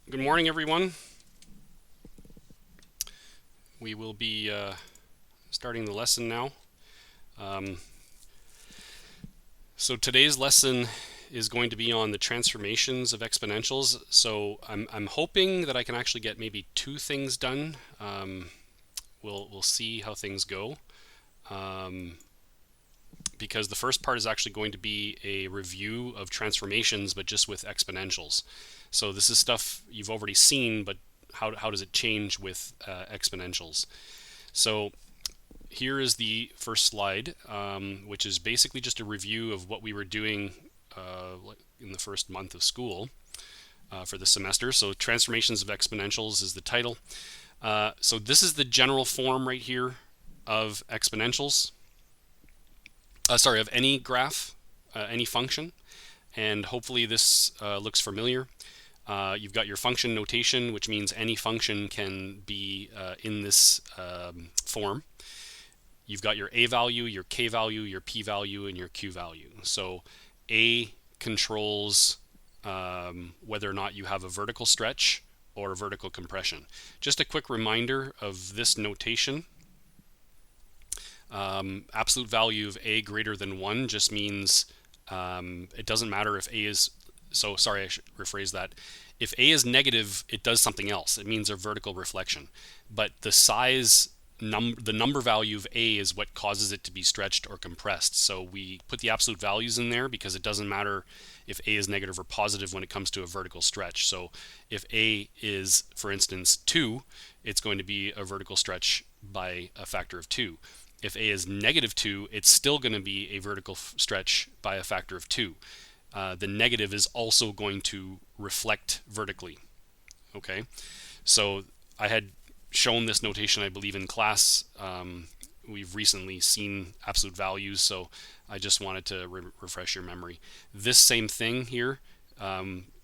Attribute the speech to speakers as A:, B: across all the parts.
A: Good morning, everyone. We will be starting the lesson now. Um, so today's lesson is going to be on the transformations of exponentials. So I'm hoping that I can actually get maybe two things done. We'll see how things go. Because the first part is actually going to be a review of transformations, but just with exponentials. So this is stuff you've already seen, but how does it change with exponentials? So here is the first slide, which is basically just a review of what we were doing in the first month of school for the semester. So transformations of exponentials is the title. So this is the general form right here of exponentials. Of any graph, any function, and hopefully this looks familiar. You've got your function notation, which means any function can be in this form. You've got your a value, your k value, your p value, and your q value. So a controls whether or not you have a vertical stretch or a vertical compression. Just a quick reminder of this notation. Absolute value of a greater than 1 just means it doesn't matter if a is, so sorry, I should rephrase that. If a is negative, it does something else. It means a vertical reflection. But the size, the number value of a is what causes it to be stretched or compressed. So we put the absolute values in there because it doesn't matter if a is negative or positive when it comes to a vertical stretch. So if a is, for instance, 2, it's going to be a vertical stretch by a factor of 2. If a is negative 2, it's still going to be a vertical stretch by a factor of 2. The negative is also going to reflect vertically. Okay, so I had shown this notation, I believe, in class. We've recently seen absolute values, so I just wanted to refresh your memory. This same thing here,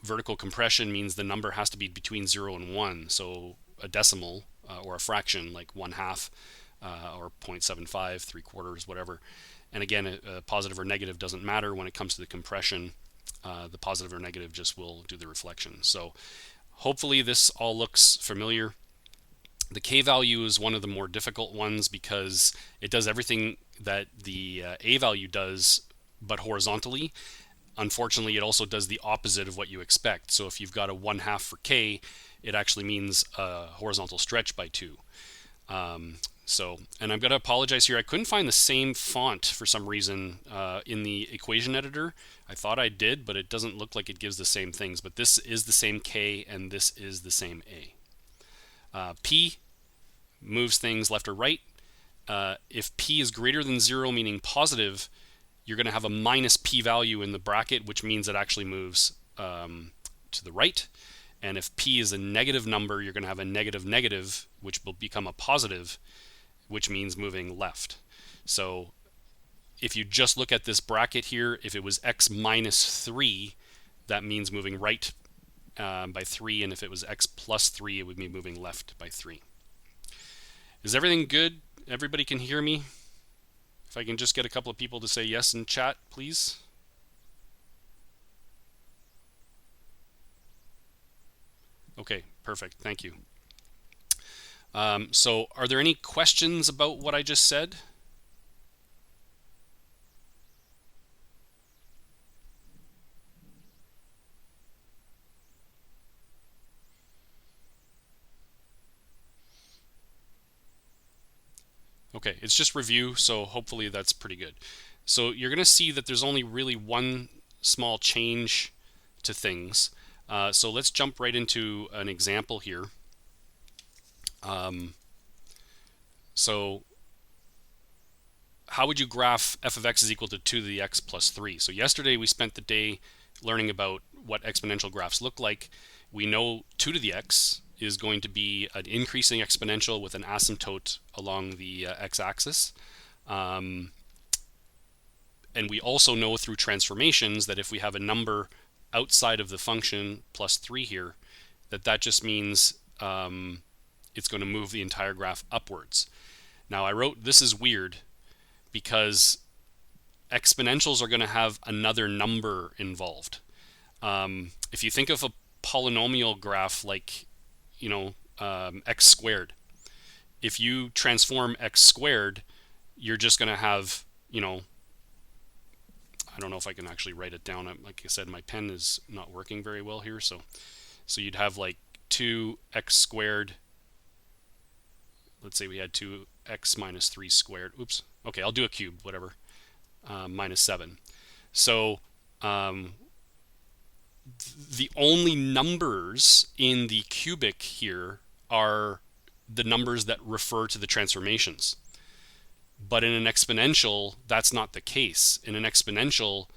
A: vertical compression means the number has to be between 0 and 1, so a decimal or a fraction like 1/2 or 0.75, 3/4, whatever. And again, a positive or negative doesn't matter when it comes to the compression. The positive or negative just will do the reflection. So hopefully this all looks familiar. The k value is one of the more difficult ones because it does everything that the a value does, but horizontally. Unfortunately, it also does the opposite of what you expect. So if you've got a 1/2 for k, it actually means a horizontal stretch by 2. And I'm going to apologize here. I couldn't find the same font for some reason in the equation editor. I thought I did, but it doesn't look like it gives the same things. But this is the same k, and this is the same a. P moves things left or right. If p is greater than 0, meaning positive, you're going to have a minus p value in the bracket, which means it actually moves to the right. And if p is a negative number, you're going to have a negative negative, which will become a positive, which means moving left. So if you just look at this bracket here, if it was x minus 3, that means moving right by 3, and if it was x plus 3, it would be moving left by 3. Is everything good? Everybody can hear me? If I can just get a couple of people to say yes in chat, please. Okay, perfect. Thank you. So are there any questions about what I just said? Okay, it's just review, so hopefully that's pretty good. So you're going to see that there's only really one small change to things. So let's jump right into an example here. So how would you graph f of x is equal to 2 to the x plus 3? So yesterday we spent the day learning about what exponential graphs look like. We know 2 to the x is going to be an increasing exponential with an asymptote along the x-axis. And we also know through transformations that if we have a number outside of the function plus 3 here, that just means it's going to move the entire graph upwards. Now I wrote this is weird because exponentials are going to have another number involved. If you think of polynomial graph like, x squared. If you transform x squared, you're just going to have, I don't know if I can actually write it down. Like I said, my pen is not working very well here. So you'd have like 2x squared. Let's say we had 2x minus 3 squared. Oops. Okay, I'll do a cube, whatever. Minus 7. So the only numbers in the cubic here are the numbers that refer to the transformations. But in an exponential, that's not the case. In an exponential,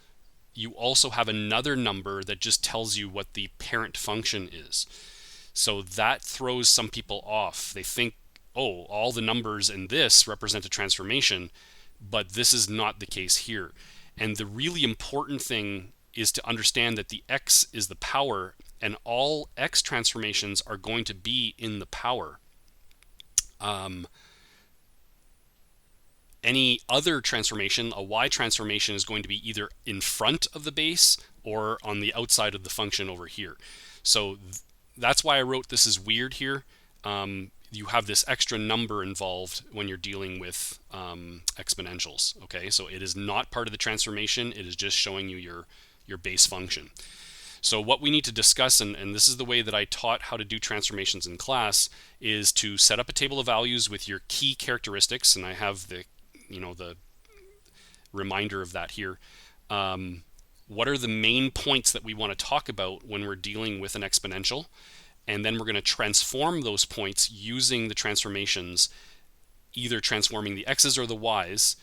A: you also have another number that just tells you what the parent function is. So that throws some people off. They think, oh, all the numbers in this represent a transformation, but this is not the case here. And the really important thing is to understand that the x is the power, and all x transformations are going to be in the power. Any other transformation, a y transformation, is going to be either in front of the base or on the outside of the function over here. So that's why I wrote this is weird here. You have this extra number involved when you're dealing with exponentials. Okay, so it is not part of the transformation. It is just showing you your base function. So what we need to discuss, and this is the way that I taught how to do transformations in class, is to set up a table of values with your key characteristics, and I have the reminder of that here. What are the main points that we want to talk about when we're dealing with an exponential? And then we're going to transform those points using the transformations, either transforming the x's or the y's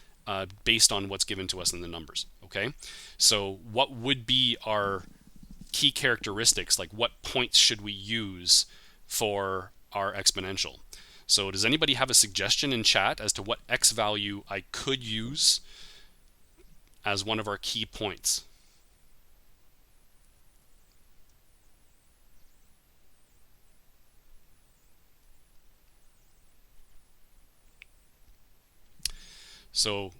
A: based on what's given to us in the numbers. Okay, so what would be our key characteristics? Like, what points should we use for our exponential? So does anybody have a suggestion in chat as to what x value I could use as one of our key points? So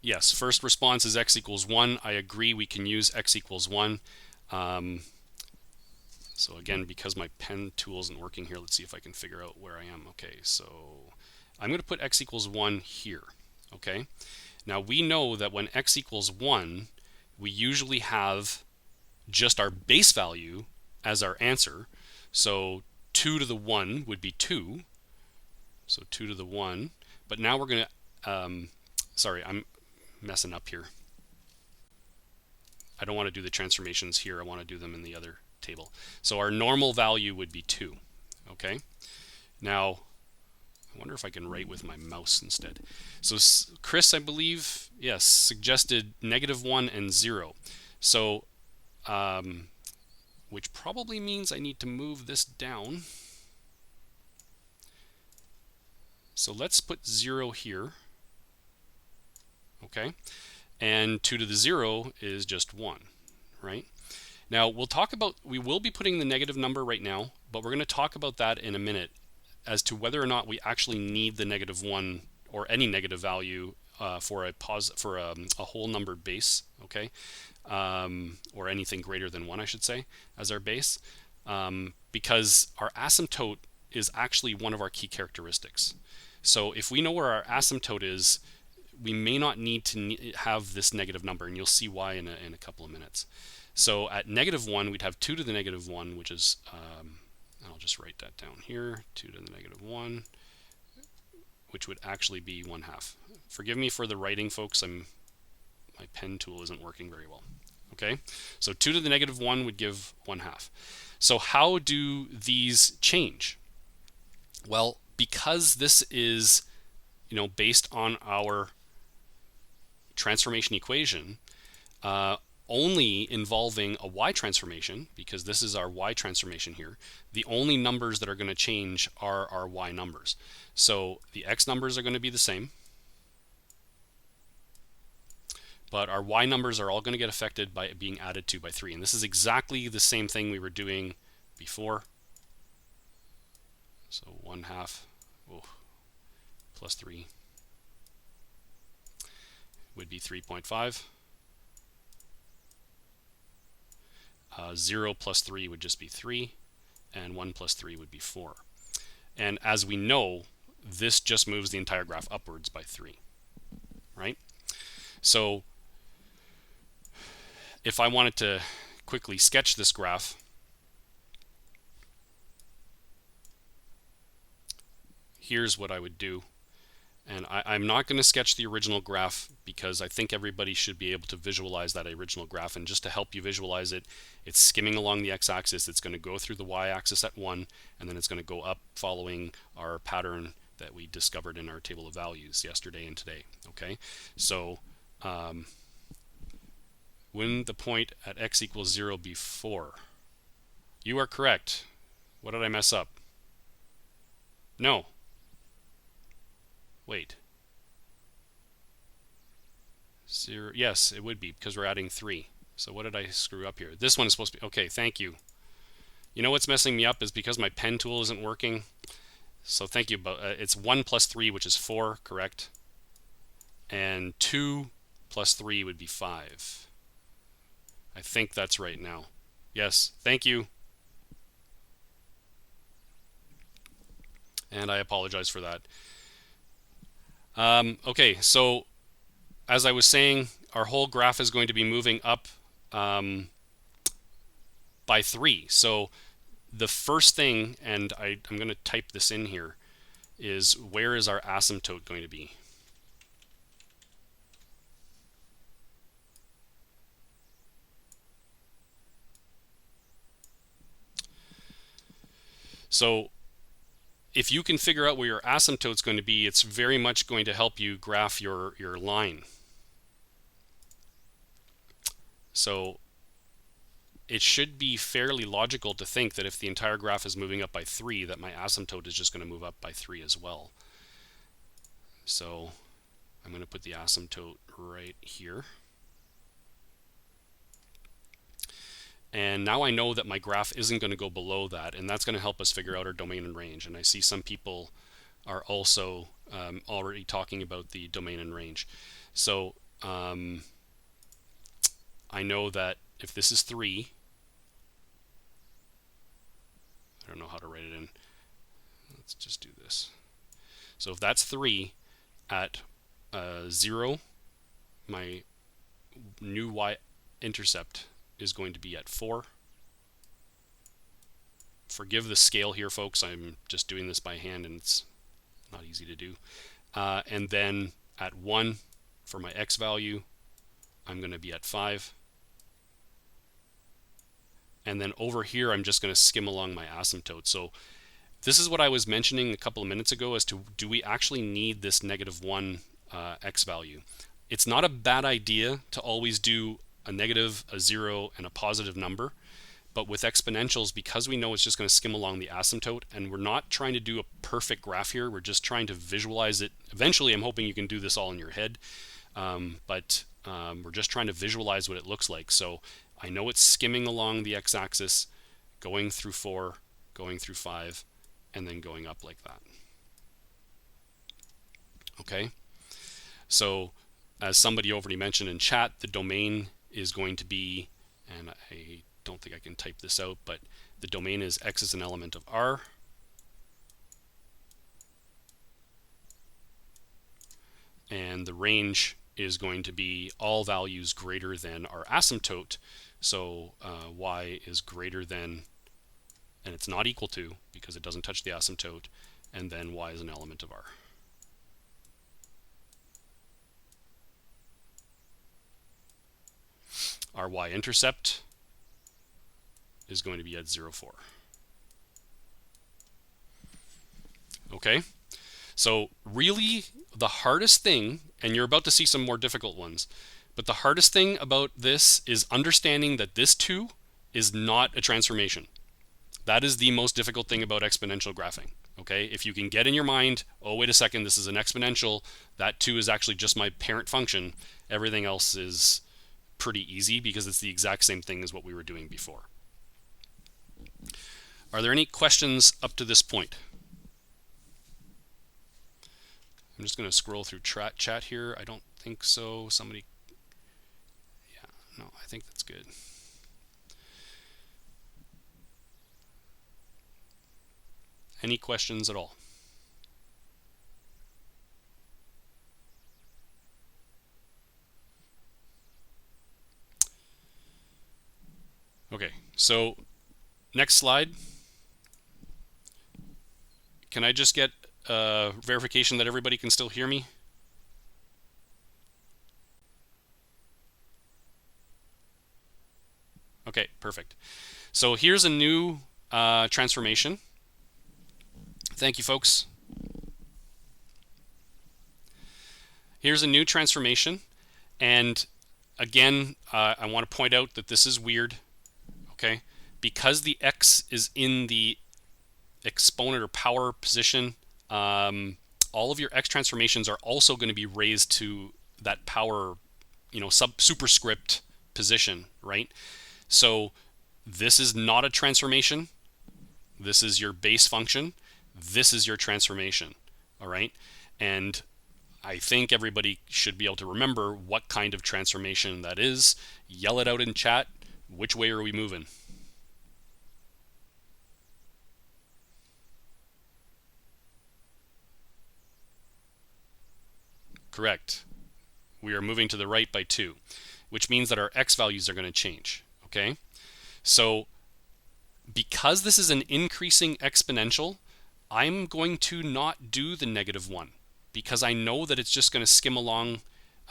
A: yes, first response is x equals 1. I agree, we can use x equals 1. So again, because my pen tool isn't working here, let's see if I can figure out where I am. Okay, so I'm going to put x equals 1 here. Okay, now we know that when x equals 1, we usually have just our base value as our answer. So 2 to the 1 would be 2. So 2 to the 1. But now we're going to, sorry, I'm messing up here. I don't want to do the transformations here. I want to do them in the other table. So our normal value would be 2. Okay. Now, I wonder if I can write with my mouse instead. So Chris, I believe, yes, suggested -1 and 0. So, which probably means I need to move this down. So let's put 0 here. Okay. And 2 to the 0 is just 1, right? Now we will be putting the negative number right now, but we're going to talk about that in a minute as to whether or not we actually need the -1 or any negative value for a whole numbered base, okay? Or anything greater than 1, I should say, as our base, because our asymptote is actually one of our key characteristics. So if we know where our asymptote is, we may not need to have this negative number, and you'll see why in a couple of minutes. So at -1, we'd have 2 to the -1, which is, I'll just write that down here, 2 to the -1, which would actually be 1/2. Forgive me for the writing, folks. My pen tool isn't working very well. Okay, so 2 to the -1 would give 1/2. So how do these change? Well, because this is, based on our transformation equation, only involving a y transformation, because this is our y transformation here, the only numbers that are going to change are our y numbers. So the x numbers are going to be the same, but our y numbers are all going to get affected by being added to by 3. And this is exactly the same thing we were doing before. So 1/2 plus 3 would be 3.5. 0 plus 3 would just be 3, and 1 plus 3 would be 4. And as we know, this just moves the entire graph upwards by 3, right? So if I wanted to quickly sketch this graph, here's what I would do. And I'm not going to sketch the original graph because I think everybody should be able to visualize that original graph. And just to help you visualize it, it's skimming along the x-axis. It's going to go through the y-axis at 1, and then it's going to go up following our pattern that we discovered in our table of values yesterday and today. Okay, so wouldn't the point at x equals 0 be 4? You are correct. What did I mess up? No. Wait. 0, yes, it would be because we're adding 3. So what did I screw up here? This one is supposed to be, okay, thank you. You know what's messing me up is because my pen tool isn't working. So thank you, but it's 1 plus 3, which is 4, correct? And 2 plus 3 would be 5. I think that's right now. Yes, thank you. And I apologize for that. Okay, so as I was saying, our whole graph is going to be moving up by 3. So the first thing, and I'm going to type this in here, is where is our asymptote going to be? So if you can figure out where your asymptote is going to be, it's very much going to help you graph your line. So it should be fairly logical to think that if the entire graph is moving up by 3, that my asymptote is just going to move up by 3 as well. So I'm going to put the asymptote right here. And now I know that my graph isn't going to go below that, and that's going to help us figure out our domain and range. And I see some people are also already talking about the domain and range. So I know that if this is 3, I don't know how to write it in. Let's just do this. So if that's 3 at 0, my new y-intercept is going to be at 4. Forgive the scale here, folks. I'm just doing this by hand, and it's not easy to do. And then at 1, for my x value, I'm going to be at 5. And then over here, I'm just going to skim along my asymptote. So this is what I was mentioning a couple of minutes ago as to, do we actually need this -1 x value? It's not a bad idea to always do a negative, a 0, and a positive number. But with exponentials, because we know it's just going to skim along the asymptote, and we're not trying to do a perfect graph here, we're just trying to visualize it. Eventually, I'm hoping you can do this all in your head, but we're just trying to visualize what it looks like. So I know it's skimming along the x-axis, going through 4, going through 5, and then going up like that. Okay, so as somebody already mentioned in chat, the domain is going to be, and I don't think I can type this out, but the domain is x is an element of R, and the range is going to be all values greater than our asymptote. So y is greater than, and it's not equal to because it doesn't touch the asymptote, and then y is an element of R. Our y-intercept is going to be at 0, 4. Okay, so really the hardest thing, and you're about to see some more difficult ones, but the hardest thing about this is understanding that this 2 is not a transformation. That is the most difficult thing about exponential graphing. Okay, if you can get in your mind, oh wait a second, this is an exponential, that 2 is actually just my parent function, everything else is pretty easy because it's the exact same thing as what we were doing before. Are there any questions up to this point? I'm just going to scroll through chat here. I don't think so. Somebody, yeah, no, I think that's good. Any questions at all? Okay, so next slide. Can I just get verification that everybody can still hear me? Okay, perfect. So here's a new transformation. Thank you, folks. Here's a new transformation. And again, I want to point out that this is weird. Okay, because the x is in the exponent or power position, all of your x transformations are also going to be raised to that power, superscript position, right? So this is not a transformation. This is your base function. This is your transformation, all right? And I think everybody should be able to remember what kind of transformation that is. Yell it out in chat. Which way are we moving? Correct. We are moving to the right by 2, which means that our x values are going to change, okay? So because this is an increasing exponential, I'm going to not do the -1 because I know that it's just going to skim along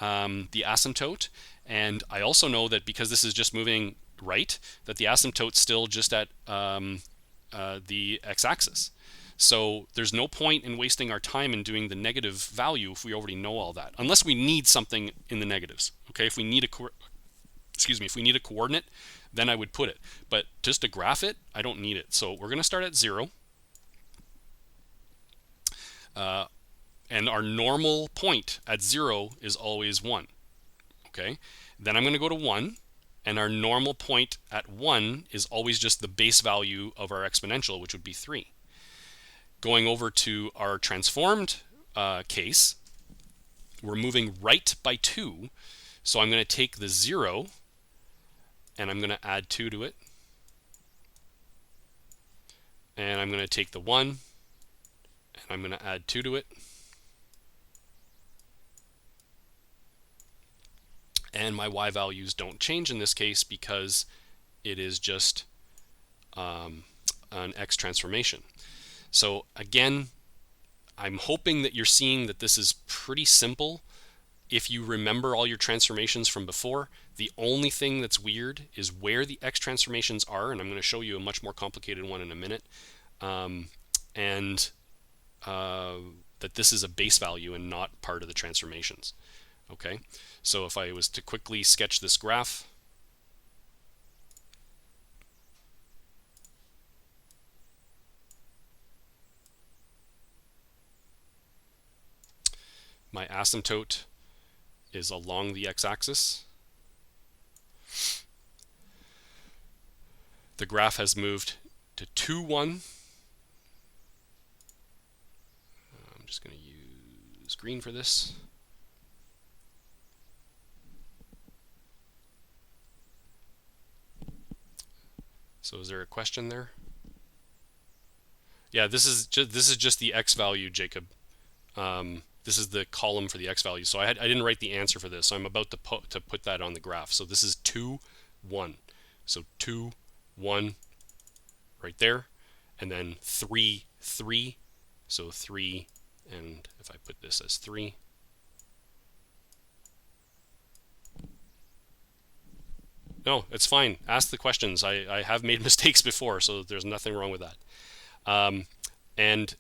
A: the asymptote. And I also know that because this is just moving right, that the asymptote's still just at the x-axis. So there's no point in wasting our time in doing the negative value if we already know all that, unless we need something in the negatives. Okay, if we need if we need a coordinate, then I would put it. But just to graph it, I don't need it. So we're going to start at 0. And our normal point at 0 is always 1. Okay, then I'm going to go to 1. And our normal point at 1 is always just the base value of our exponential, which would be 3. Going over to our transformed case, we're moving right by 2. So I'm going to take the 0 and I'm going to add 2 to it. And I'm going to take the 1 and I'm going to add 2 to it. And my y values don't change in this case because it is just an x transformation. So again, I'm hoping that you're seeing that this is pretty simple. If you remember all your transformations from before, the only thing that's weird is where the x transformations are, and I'm going to show you a much more complicated one in a minute, and that this is a base value and not part of the transformations. Okay, so if I was to quickly sketch this graph, my asymptote is along the x-axis. The graph has moved to 2, 1. I'm just going to use green for this. So is there a question there? Yeah, this is just the x value, Jacob. This is the column for the x value. So I didn't write the answer for this. So I'm about to put that on the graph. So this is 2, 1. So 2, 1 right there. And then 3, 3. So 3, and if I put this as 3. No, it's fine. Ask the questions. I have made mistakes before, so there's nothing wrong with that. And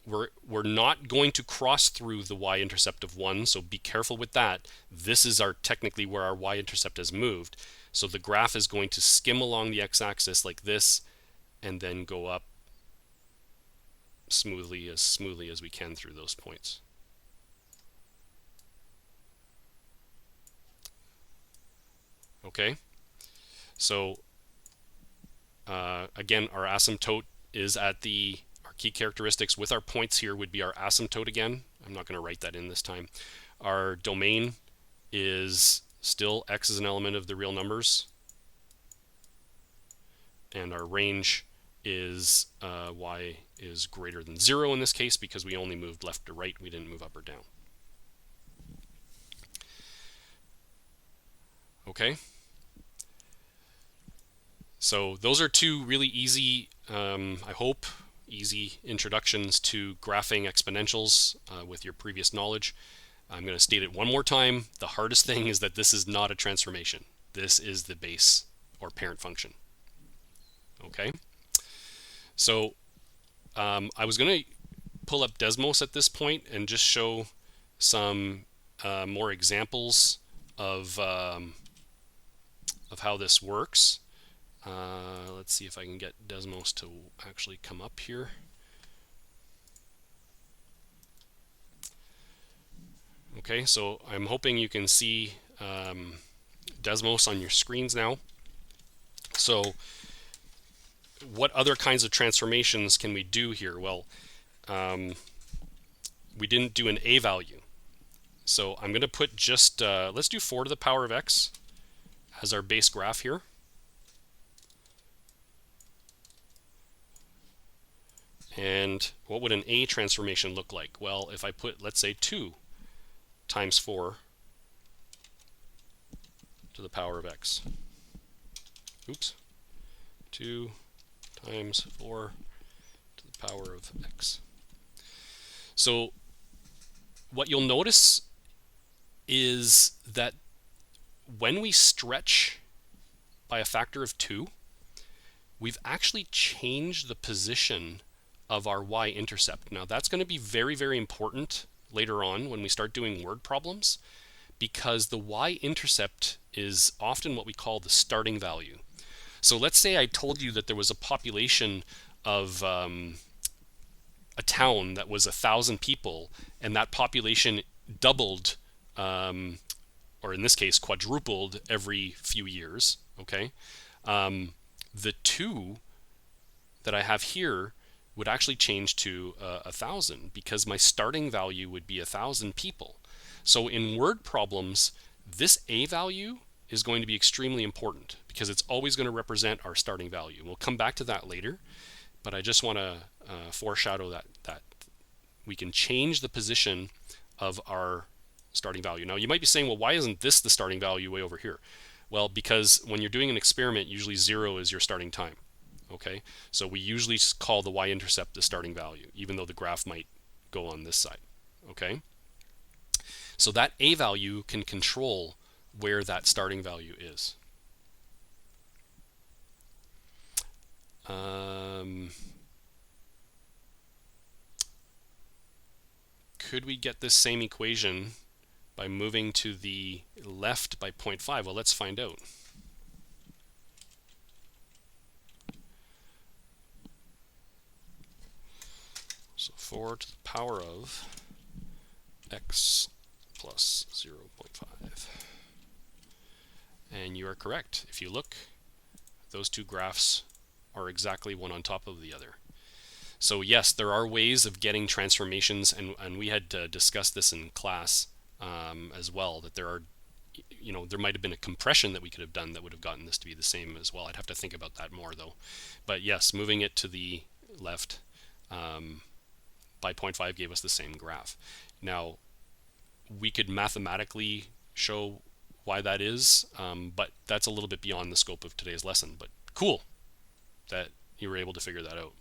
A: we're not going to cross through the y-intercept of 1, so be careful with that. This is technically where our y-intercept has moved. So the graph is going to skim along the x-axis like this and then go up smoothly as we can through those points. Okay, so again, our asymptote is at our key characteristics with our points here would be our asymptote again. I'm not going to write that in this time. Our domain is still x is an element of the real numbers. And our range is y is greater than 0 in this case, because we only moved left to right, we didn't move up or down. Okay, so those are two really easy, I hope, easy introductions to graphing exponentials with your previous knowledge. I'm going to state it one more time. The hardest thing is that this is not a transformation. This is the base or parent function. Okay, so I was going to pull up Desmos at this point and just show some more examples of how this works. Let's see if I can get Desmos to actually come up here. Okay, so I'm hoping you can see Desmos on your screens now. So what other kinds of transformations can we do here? Well, we didn't do an a value. So I'm going to put just, let's do 4 to the power of x as our base graph here. And what would an a transformation look like? Well, if I put, let's say, 2 times 4 to the power of x. Oops. 2 times 4 to the power of x. So what you'll notice is that when we stretch by a factor of 2, we've actually changed the position of our y-intercept. Now that's going to be very, very important later on when we start doing word problems, because the y-intercept is often what we call the starting value. So let's say I told you that there was a population of a town that was 1,000 people, and that population doubled, or in this case quadrupled every few years. Okay, the 2 that I have here would actually change to 1,000, because my starting value would be 1,000 people. So in word problems, this a value is going to be extremely important, because it's always going to represent our starting value. We'll come back to that later, but I just want to foreshadow that we can change the position of our starting value. Now you might be saying, well, why isn't this the starting value way over here? Well, because when you're doing an experiment, usually 0 is your starting time. Okay, so we usually call the y-intercept the starting value, even though the graph might go on this side. Okay, so that a value can control where that starting value is. Could we get this same equation by moving to the left by 0.5? Well, let's find out. So 4 to the power of x plus 0.5. And you are correct. If you look, those two graphs are exactly one on top of the other. So yes, there are ways of getting transformations, and we had discussed this in class as well, that there are, there might have been a compression that we could have done that would have gotten this to be the same as well. I'd have to think about that more though. But yes, moving it to the left by 0.5 gave us the same graph. Now, we could mathematically show why that is, but that's a little bit beyond the scope of today's lesson. But cool that you were able to figure that out.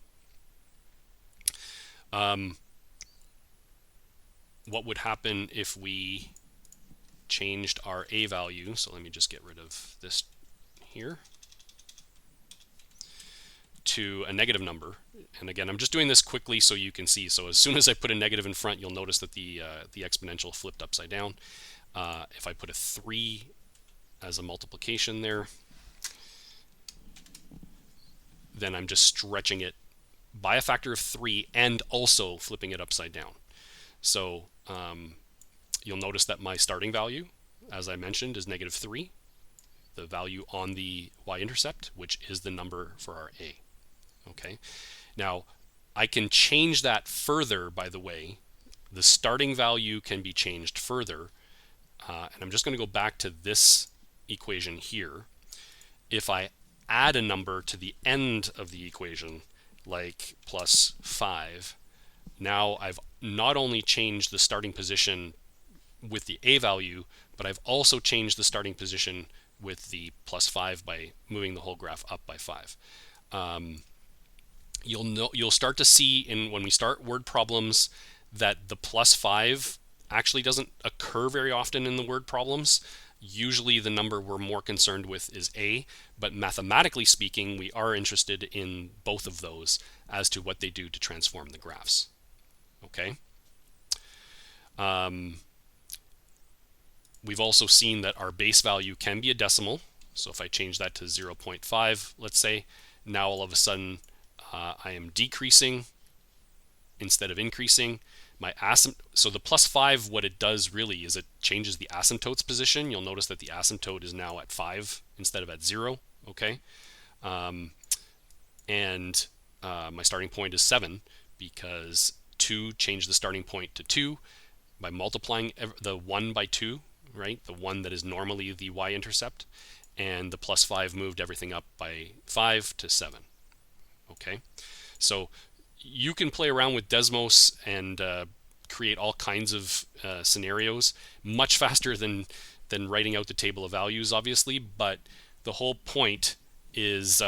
A: What would happen if we changed our a value? So let me just get rid of this here, to a negative number. And again, I'm just doing this quickly so you can see. So as soon as I put a negative in front, you'll notice that the exponential flipped upside down. If I put a 3 as a multiplication there, then I'm just stretching it by a factor of 3 and also flipping it upside down. So you'll notice that my starting value, as I mentioned, is negative 3, the value on the y-intercept, which is the number for our a. Okay, now I can change that further, by the way. The starting value can be changed further, and I'm just going to go back to this equation here. If I add a number to the end of the equation, like plus 5, now I've not only changed the starting position with the a value, but I've also changed the starting position with the plus 5 by moving the whole graph up by 5. You'll start to see when we start word problems that the plus 5 actually doesn't occur very often in the word problems. Usually the number we're more concerned with is a, but mathematically speaking, we are interested in both of those as to what they do to transform the graphs. Okay. We've also seen that our base value can be a decimal. So if I change that to 0.5, let's say, now all of a sudden I am decreasing instead of increasing. So the plus 5, what it does really is it changes the asymptote's position. You'll notice that the asymptote is now at 5 instead of at 0. Okay. And my starting point is 7 because 2 changed the starting point to 2 by multiplying the 1 by 2, right? The 1 that is normally the y-intercept. And the plus 5 moved everything up by 5 to 7. Okay, so you can play around with Desmos and create all kinds of scenarios much faster than writing out the table of values, obviously, but the whole point is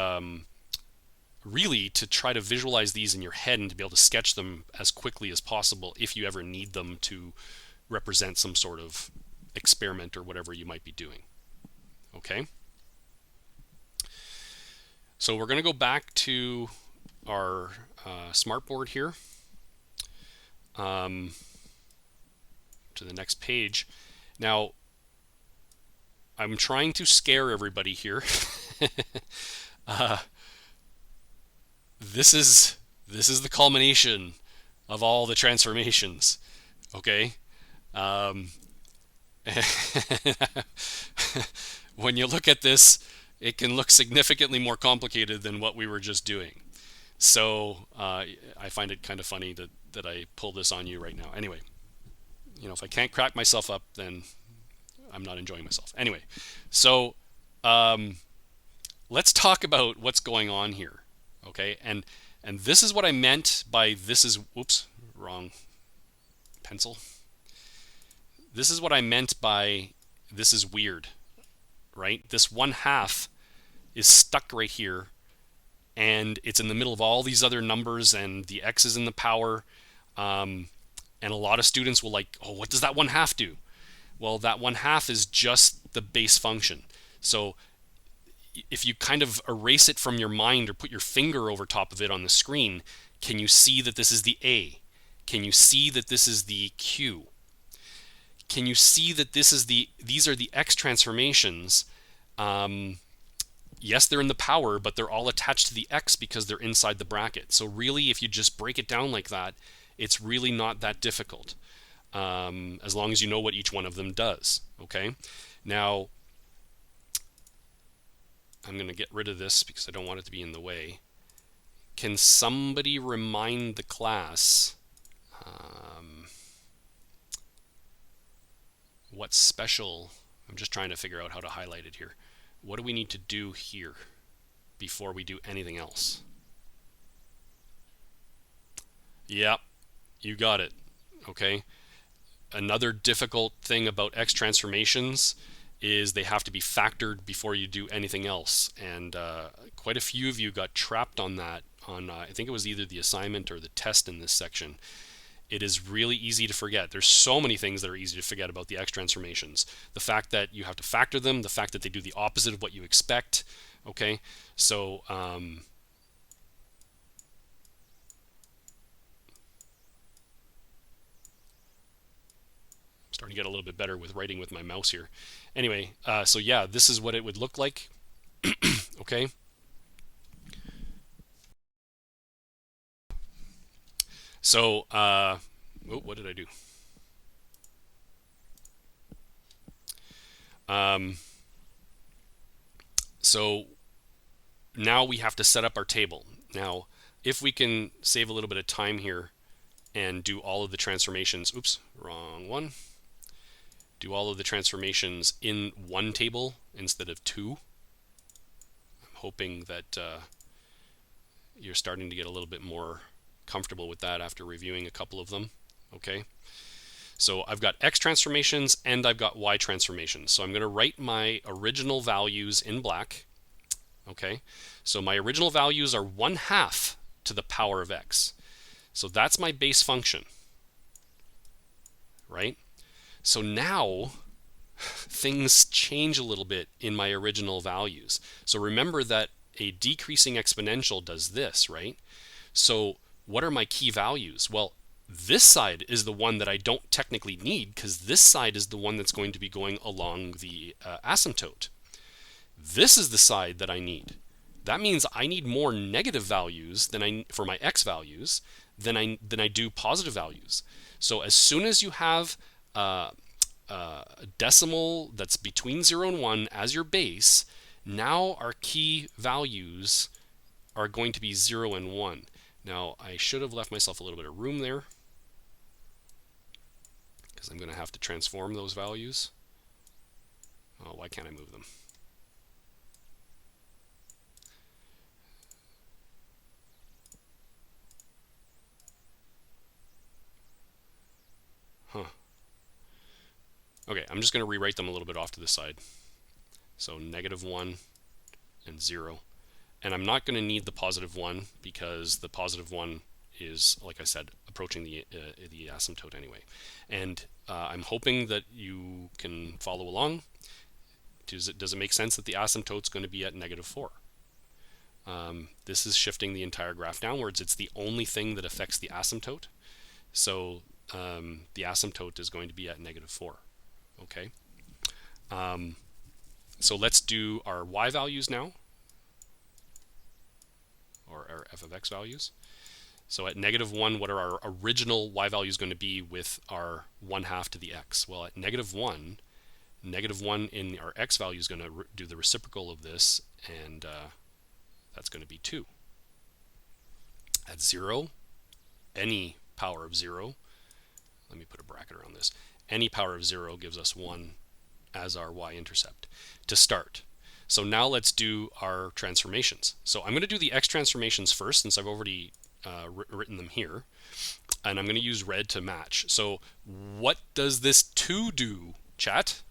A: really to try to visualize these in your head and to be able to sketch them as quickly as possible if you ever need them to represent some sort of experiment or whatever you might be doing. Okay. So we're going to go back to our smartboard here, to the next page. Now, I'm trying to scare everybody here. This is the culmination of all the transformations. Okay. When you look at this, it can look significantly more complicated than what we were just doing. So I find it kind of funny that I pull this on you right now. Anyway, if I can't crack myself up, then I'm not enjoying myself. Anyway, so let's talk about what's going on here. Okay, and this is what I meant by this is, oops, wrong pencil. This is what I meant by this is weird, right? This 1/2 is stuck right here, and it's in the middle of all these other numbers, and the x is in the power, and a lot of students will like, oh, what does that 1/2 do? Well, that 1/2 is just the base function. So if you kind of erase it from your mind or put your finger over top of it on the screen, can you see that this is the a? Can you see that this is the q? Can you see that these are the x transformations? Yes, they're in the power, but they're all attached to the x because they're inside the bracket. So really, if you just break it down like that, it's really not that difficult, as long as you know what each one of them does. Okay. Now, I'm going to get rid of this because I don't want it to be in the way. Can somebody remind the class what's special? I'm just trying to figure out how to highlight it here. What do we need to do here before we do anything else? Yep, you got it. Okay. Another difficult thing about X transformations is they have to be factored before you do anything else. And quite a few of you got trapped on that on, I think it was either the assignment or the test in this section. It is really easy to forget. There's so many things that are easy to forget about the X transformations. The fact that you have to factor them, the fact that they do the opposite of what you expect. Okay, so starting to get a little bit better with writing with my mouse here. Anyway, so yeah, this is what it would look like. Okay. So, what did I do? So now we have to set up our table. Now, if we can save a little bit of time here and do all of the transformations, oops, wrong one. Do all of the transformations in one table instead of two. I'm hoping that you're starting to get a little bit more comfortable with that after reviewing a couple of them. Okay, so I've got X transformations and I've got Y transformations. So I'm going to write my original values in black. Okay, so my original values are 1/2 to the power of X. So that's my base function, right? So now things change a little bit in my original values. So remember that a decreasing exponential does this, right? So what are my key values? Well, this side is the one that I don't technically need because this side is the one that's going to be going along the asymptote. This is the side that I need. That means I need more negative values for my x values than I do positive values. So as soon as you have a decimal that's between 0 and 1 as your base, now our key values are going to be 0 and 1. Now, I should have left myself a little bit of room there because I'm going to have to transform those values. Oh, why can't I move them? Huh. Okay, I'm just going to rewrite them a little bit off to the side. So -1 and 0. And I'm not going to need the +1 because the +1 is, like I said, approaching the asymptote anyway. And I'm hoping that you can follow along. Does it make sense that the asymptote's going to be at -4? This is shifting the entire graph downwards. It's the only thing that affects the asymptote. So the asymptote is going to be at -4. Okay. So let's do our y values now, or our f of x values. So at -1, what are our original y values going to be with our 1/2 to the x? Well, at -1, -1 in our x value is going to do the reciprocal of this, and that's going to be 2. At 0, any power of 0, let me put a bracket around this, any power of 0 gives us 1 as our y-intercept to start. So now let's do our transformations. So I'm going to do the x transformations first since I've already written them here, and I'm going to use red to match. So what does this 2 do, chat?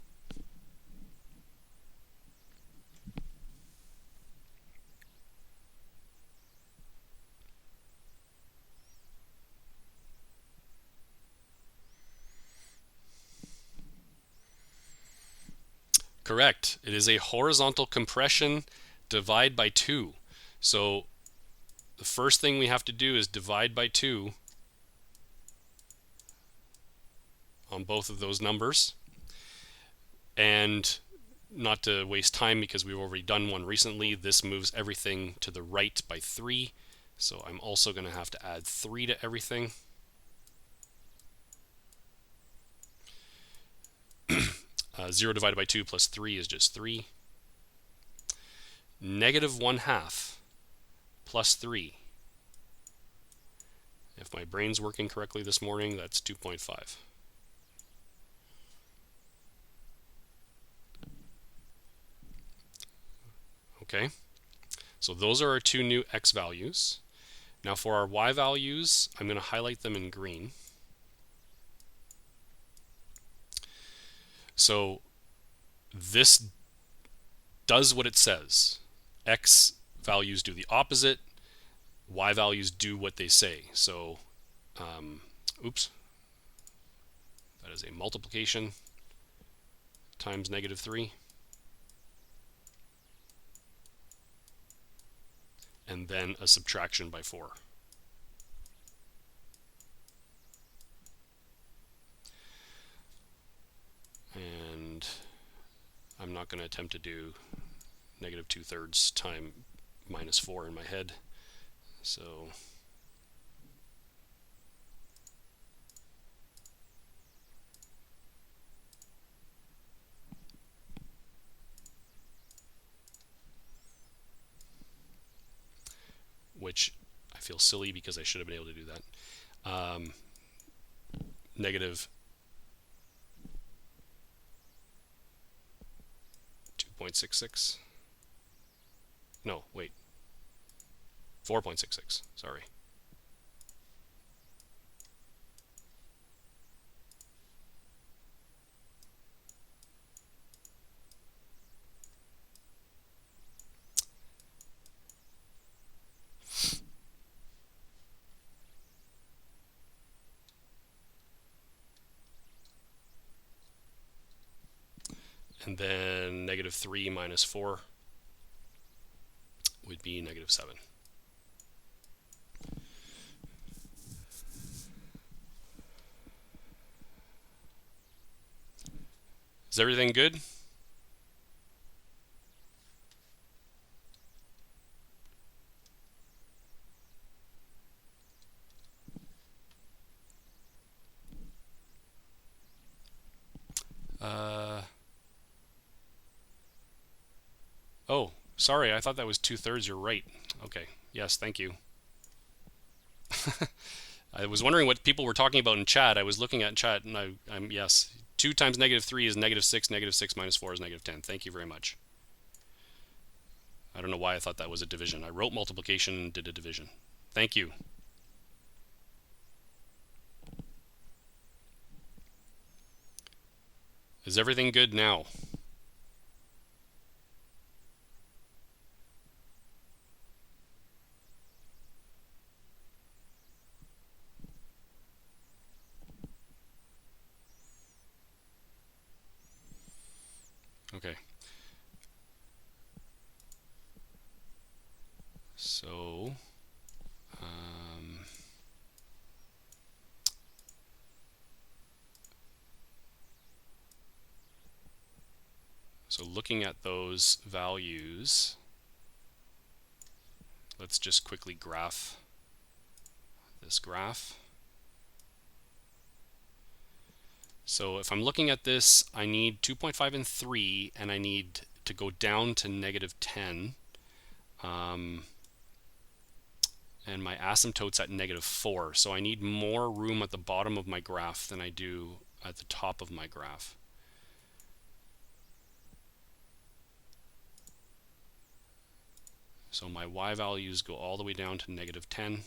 A: Correct. It is a horizontal compression divide by 2. So the first thing we have to do is divide by 2 on both of those numbers. And not to waste time because we've already done one recently, this moves everything to the right by 3. So I'm also going to have to add 3 to everything. 0 divided by 2 plus 3 is just 3. -1/2 plus 3. If my brain's working correctly this morning, that's 2.5. Okay, so those are our 2 new x values. Now for our y values, I'm going to highlight them in green. So this does what it says. X values do the opposite. Y values do what they say. So, oops, that is a multiplication times -3. And then a subtraction by 4. And I'm not going to attempt to do -2/3 times -4 in my head. So which I feel silly because I should have been able to do that. -2.66. No, wait. 4.66, sorry. And then -3 minus 4 would be -7. Is everything good? Oh, sorry, I thought that was 2/3. You're right. Okay, yes, thank you. I was wondering what people were talking about in chat. I was looking at chat, and I'm yes. 2 times -3 is -6. -6 minus 4 is -10. Thank you very much. I don't know why I thought that was a division. I wrote multiplication and did a division. Thank you. Is everything good now? Okay. So, looking at those values, let's just quickly graph this graph. So if I'm looking at this, I need 2.5 and 3, and I need to go down to -10. And my asymptote's at -4, so I need more room at the bottom of my graph than I do at the top of my graph. So my y values go all the way down to -10,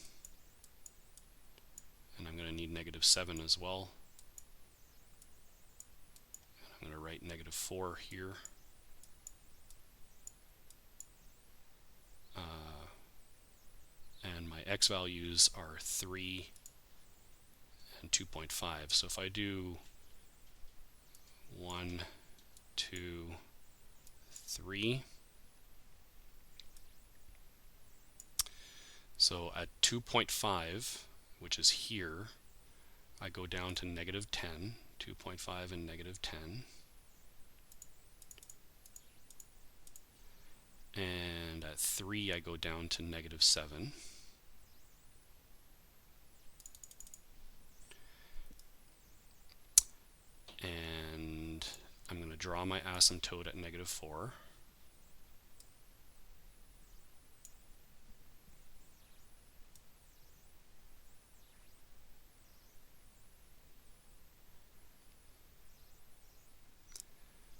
A: and I'm going to need -7 as well. And I'm going to write -4 here. And my x values are 3 and 2.5. So if I do 1, 2, 3. So at 2.5, which is here, I go down to -10, 2.5 and -10. And at 3, I go down to -7. And I'm going to draw my asymptote at -4.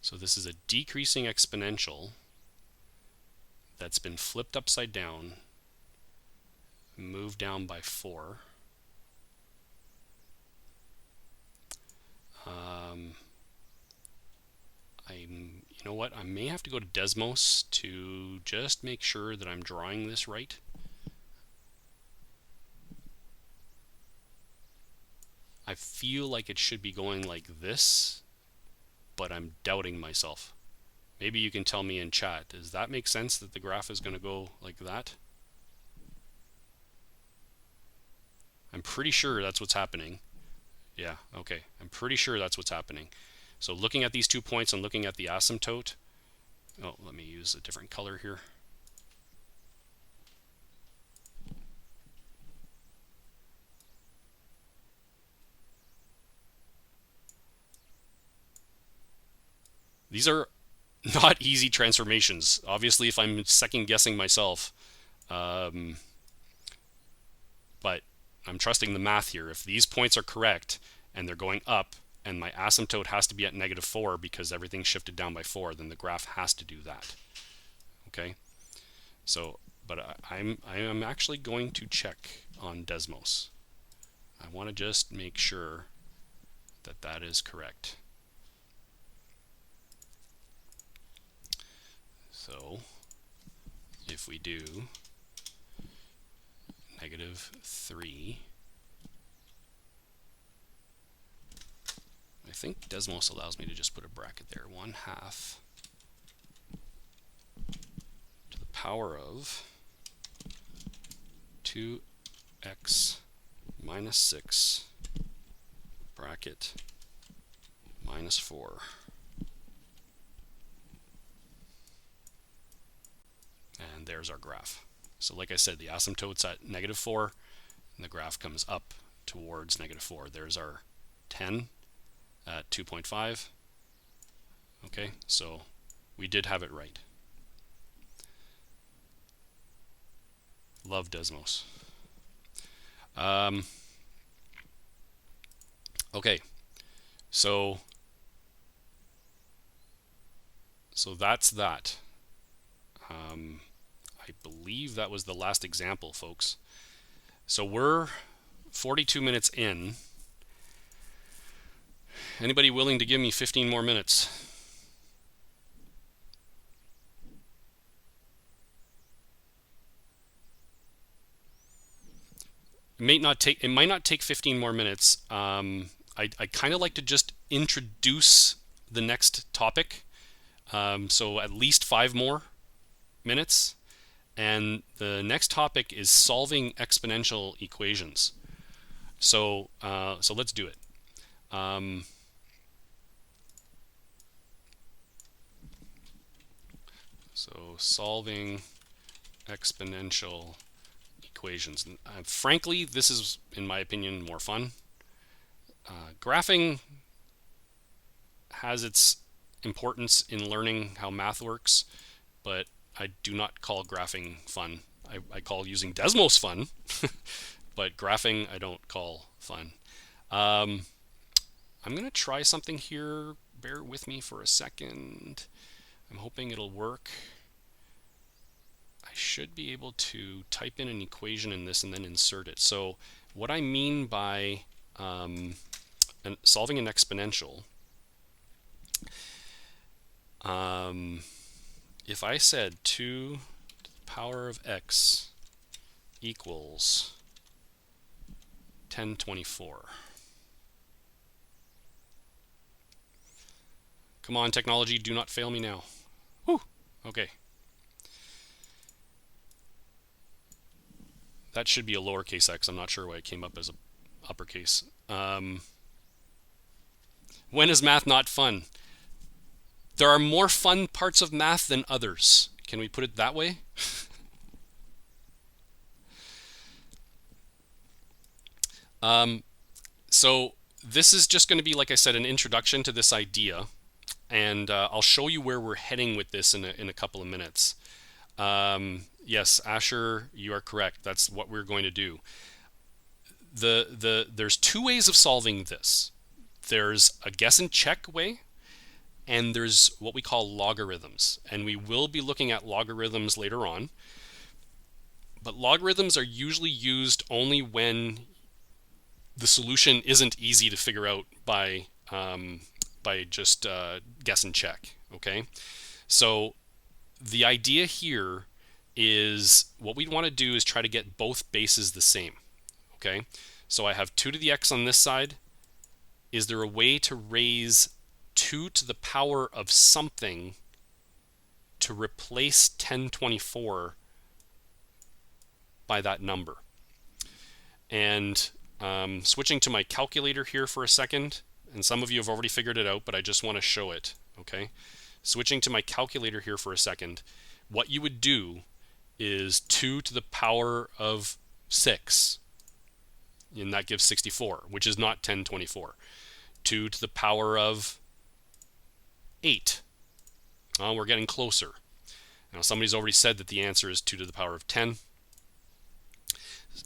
A: So this is a decreasing exponential that's been flipped upside down, moved down by 4. You know what? I may have to go to Desmos to just make sure that I'm drawing this right. I feel like it should be going like this, but I'm doubting myself. Maybe you can tell me in chat. Does that make sense that the graph is going to go like that? I'm pretty sure that's what's happening. Yeah, okay. I'm pretty sure that's what's happening. So looking at these 2 points and looking at the asymptote, oh, let me use a different color here. These are not easy transformations. Obviously, if I'm second guessing myself, but I'm trusting the math here. If these points are correct and they're going up, and my asymptote has to be at -4 because everything shifted down by 4, then the graph has to do that. Okay? So but I am actually going to check on Desmos. I want to just make sure that that is correct. So if we do -3, I think Desmos allows me to just put a bracket there, 1/2 to the power of 2x minus 6 bracket minus 4. And there's our graph. So like I said, the asymptote's at -4, and the graph comes up towards -4. There's our 10 at 2.5. Okay, so we did have it right. Love Desmos. Okay, so that's that. I believe that was the last example, folks. So we're 42 minutes in. Anybody willing to give me 15 more minutes? It might not take 15 more minutes. I kind of like to just introduce the next topic. So at least 5 more minutes. And the next topic is solving exponential equations. So let's do it. So solving exponential equations. Frankly, this is, in my opinion, more fun. Graphing has its importance in learning how math works, but I do not call graphing fun. I call using Desmos fun, but graphing I don't call fun. I'm going to try something here. Bear with me for a second. I'm hoping it'll work. I should be able to type in an equation in this and then insert it. So what I mean by solving an exponential, if I said 2 to the power of x equals 1024. Come on, technology, do not fail me now. Whew, okay. That should be a lowercase x. I'm not sure why it came up as a uppercase. When is math not fun? There are more fun parts of math than others. Can we put it that way? So this is just going to be, like I said, an introduction to this idea. And I'll show you where we're heading with this in a couple of minutes. Yes, Asher, you are correct. That's what we're going to do. There's 2 ways of solving this. There's a guess and check way, and there's what we call logarithms. And we will be looking at logarithms later on. But logarithms are usually used only when the solution isn't easy to figure out by just guess and check. Okay, so the idea here is what we want to do is try to get both bases the same. Okay, so I have 2 to the x on this side. Is there a way to raise 2 to the power of something to replace 1024 by that number? And switching to my calculator here for a second, and some of you have already figured it out, but I just want to show it. Okay, switching to my calculator here for a second, what you would do is 2 to the power of 6, and that gives 64, which is not 1024. 2 to the power of 8. Oh, we're getting closer. Now somebody's already said that the answer is 2 to the power of 10.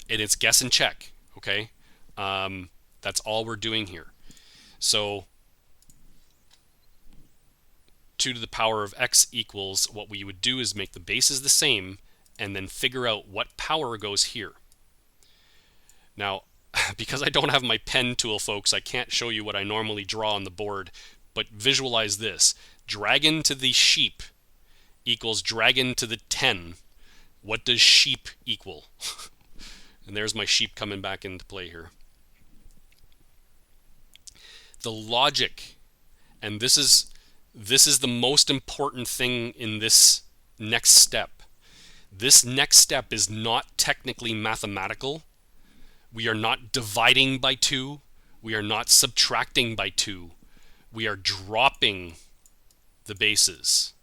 A: And it's guess and check, okay? That's all we're doing here. So 2 to the power of x equals, what we would do is make the bases the same and then figure out what power goes here. Now, because I don't have my pen tool, folks, I can't show you what I normally draw on the board, but visualize this. Dragon to the sheep equals dragon to the 10. What does sheep equal? And there's my sheep coming back into play here. The logic, and this is the most important thing in this next step. This next step is not technically mathematical. We are not dividing by 2. We are not subtracting by 2. We are dropping the bases.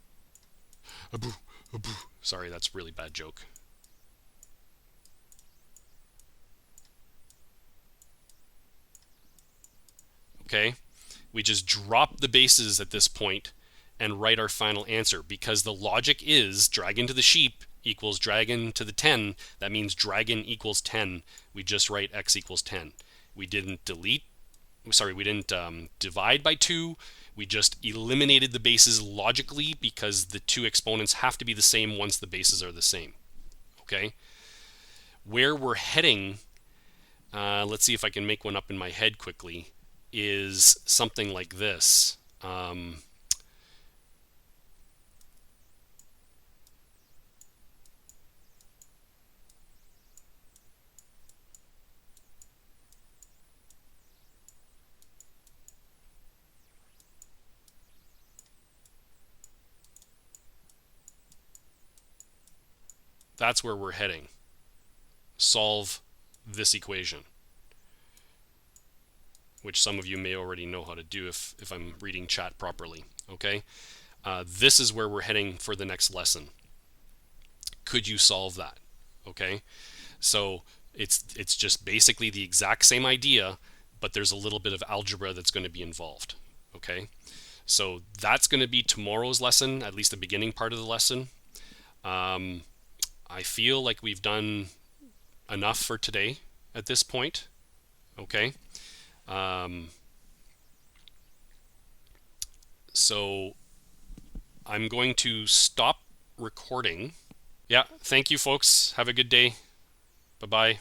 A: Sorry, that's a really bad joke. Okay? We just drop the bases at this point and write our final answer, because the logic is dragon to the sheep equals dragon to the 10. That means dragon equals 10. We just write x equals 10. We didn't divide by 2. We just eliminated the bases logically, because the two exponents have to be the same once the bases are the same. Okay? Where we're heading, let's see if I can make one up in my head quickly, is something like this. That's where we're heading. Solve this equation, which some of you may already know how to do if I'm reading chat properly. Okay, this is where we're heading for the next lesson. Could you solve that? Okay, so it's just basically the exact same idea, but there's a little bit of algebra that's going to be involved. Okay, so that's going to be tomorrow's lesson, at least the beginning part of the lesson. I feel like we've done enough for today at this point. Okay. So I'm going to stop recording. Yeah, thank you folks. Have a good day. Bye-bye.